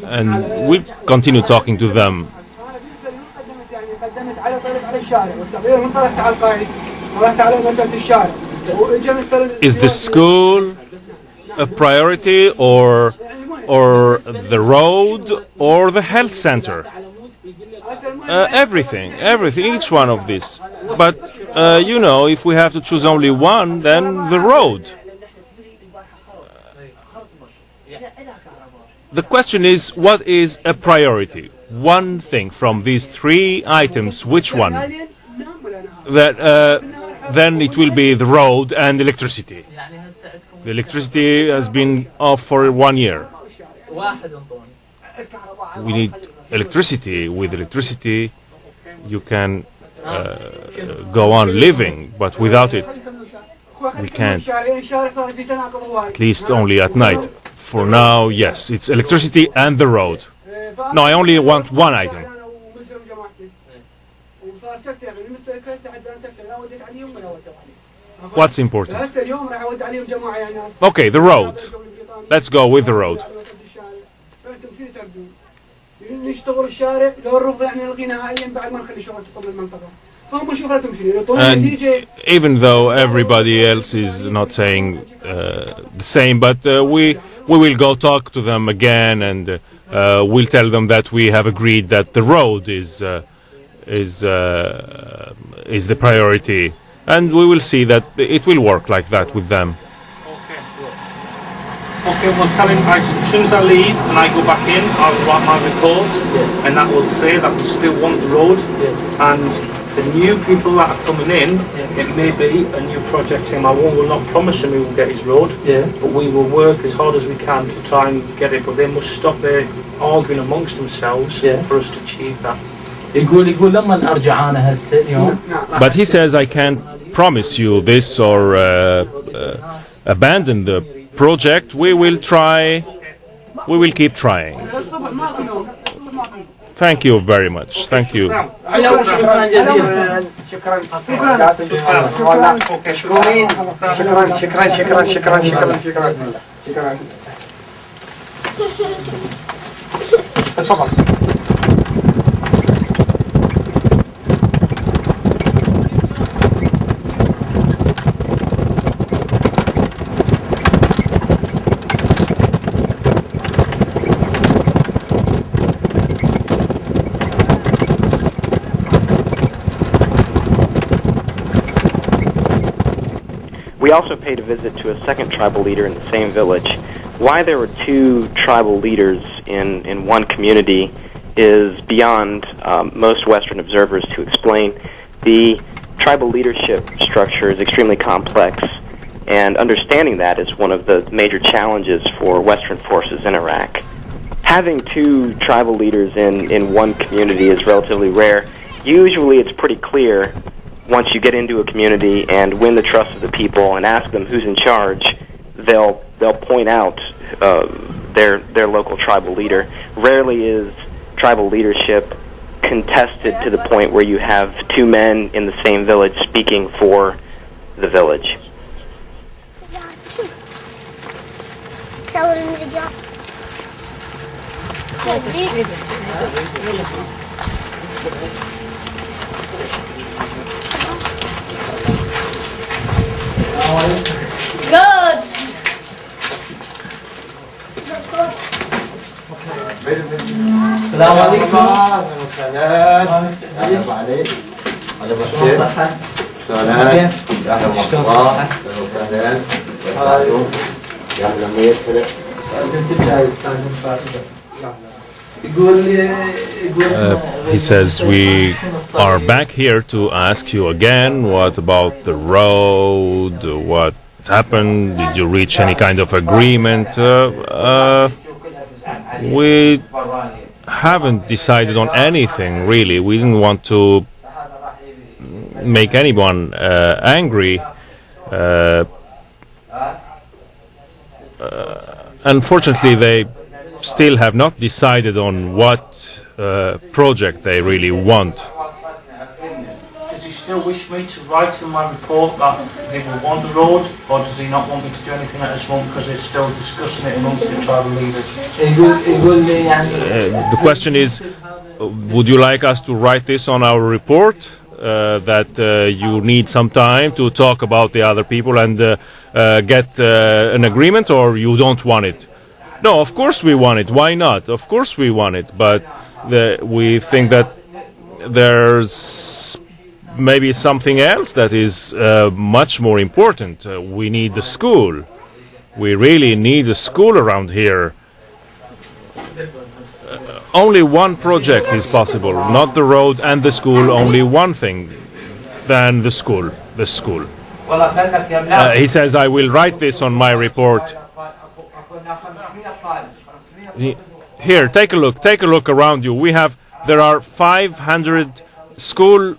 And we'll continue talking to them. Is the school a priority, or the road, or the health center? Everything, each one of these. But, you know, if we have to choose only one, then the road. The question is, what is a priority? One thing from these three items, which one? Then it will be the road and electricity. The electricity has been off for 1 year. We need electricity. With electricity, you can go on living, but without it, we can't. At least only at night. For now, yes, it's electricity and the road. No, I only want one item. What's important? Okay, the road. Let's go with the road. And even though everybody else is not saying the same, but we will go talk to them again, and we'll tell them that we have agreed that the road is the priority, and we will see that it will work like that with them. Okay, well, tell him as soon as I leave and I go back in, I'll write my report, and that will say that we still want the road, and the new people that are coming in, it may be a new project team. I will not promise him he will get his road, but we will work as hard as we can to try and get it, but they must stop their arguing amongst themselves for us to achieve that. But he says, I can't promise you this or abandon the project. We will try, we will keep trying. Thank you very much. Thank you. We also paid a visit to a second tribal leader in the same village. Why there were two tribal leaders in one community is beyond most Western observers to explain. The tribal leadership structure is extremely complex, and understanding that is one of the major challenges for Western forces in Iraq. Having two tribal leaders in one community is relatively rare. Usually it's pretty clear once you get into a community and win the trust of the people and ask them who's in charge, they'll point out their local tribal leader. Rarely is tribal leadership contested to the point where you have two men in the same village speaking for the village. Good. السلام عليكم. اهلا وسهلا. على بخير. شلونك؟ اهلا وسهلا. اهلا وسهلا. يا اهلا وياك. He says, we are back here to ask you again, what about the road, what happened, did you reach any kind of agreement? We haven't decided on anything, really. We didn't want to make anyone angry. Unfortunately, they still have not decided on what project they really want. still wish me to write in my report that they will want the road, or does he not want me to do anything at this moment because they're still discussing it amongst the tribal leaders? The question is, would you like us to write this on our report, that you need some time to talk about the other people and get an agreement, or you don't want it? No, of course we want it. Why not? Of course we want it, but we think that there's maybe something else that is much more important. We need the school. We really need a school around here. Only one project is possible, not the road and the school, only one thing, then the school. The school. He says, I will write this on my report. Here, take a look around you. There are 500 school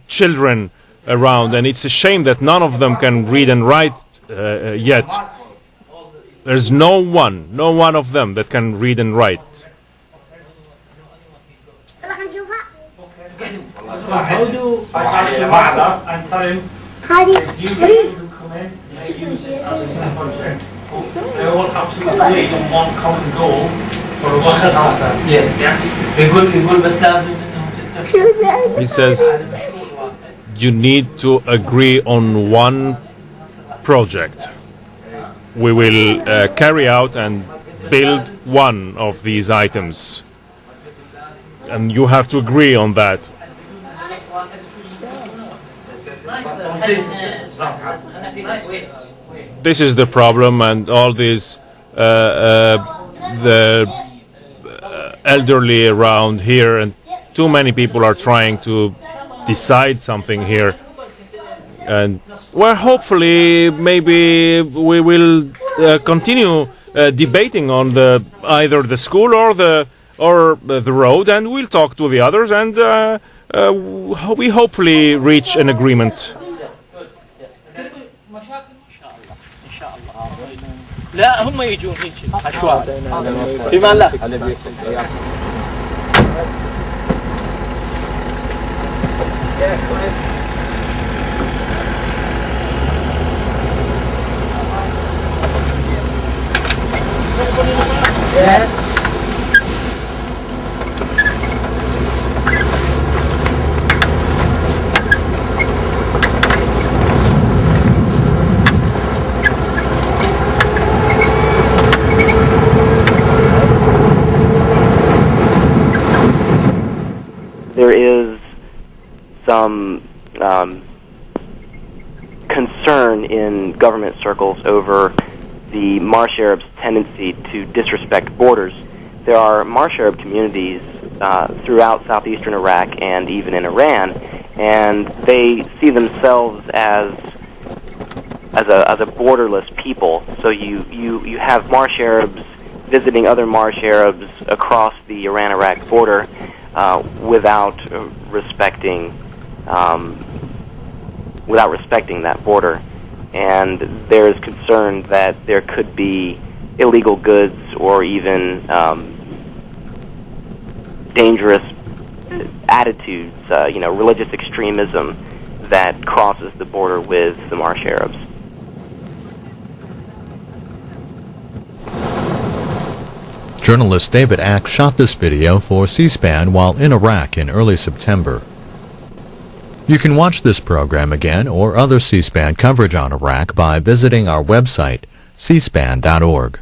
children around, and it's a shame that none of them can read and write yet. There's no one of them that can read and write. How do I actually mark that and tell him you come in and use it as a project? They all have to agree on one common goal for a He says you need to agree on one project. We will carry out and build one of these items, and you have to agree on that. This is the problem, and all these the elderly around here, and too many people are trying to decide something here. And well, hopefully, maybe we will continue debating on either the school or the road, and we'll talk to the others, and we hopefully reach an agreement. لا هم يجون هيك عشوائي فيما لا There is some concern in government circles over the Marsh Arabs' tendency to disrespect borders. There are Marsh Arab communities throughout southeastern Iraq and even in Iran, and they see themselves as a borderless people. So you have Marsh Arabs visiting other Marsh Arabs across the Iran-Iraq border without respecting that border, and there is concern that there could be illegal goods or even dangerous attitudes, religious extremism that crosses the border with the Marsh Arabs. Journalist David Ack shot this video for C-SPAN while in Iraq in early September. You can watch this program again or other C-SPAN coverage on Iraq by visiting our website, cspan.org.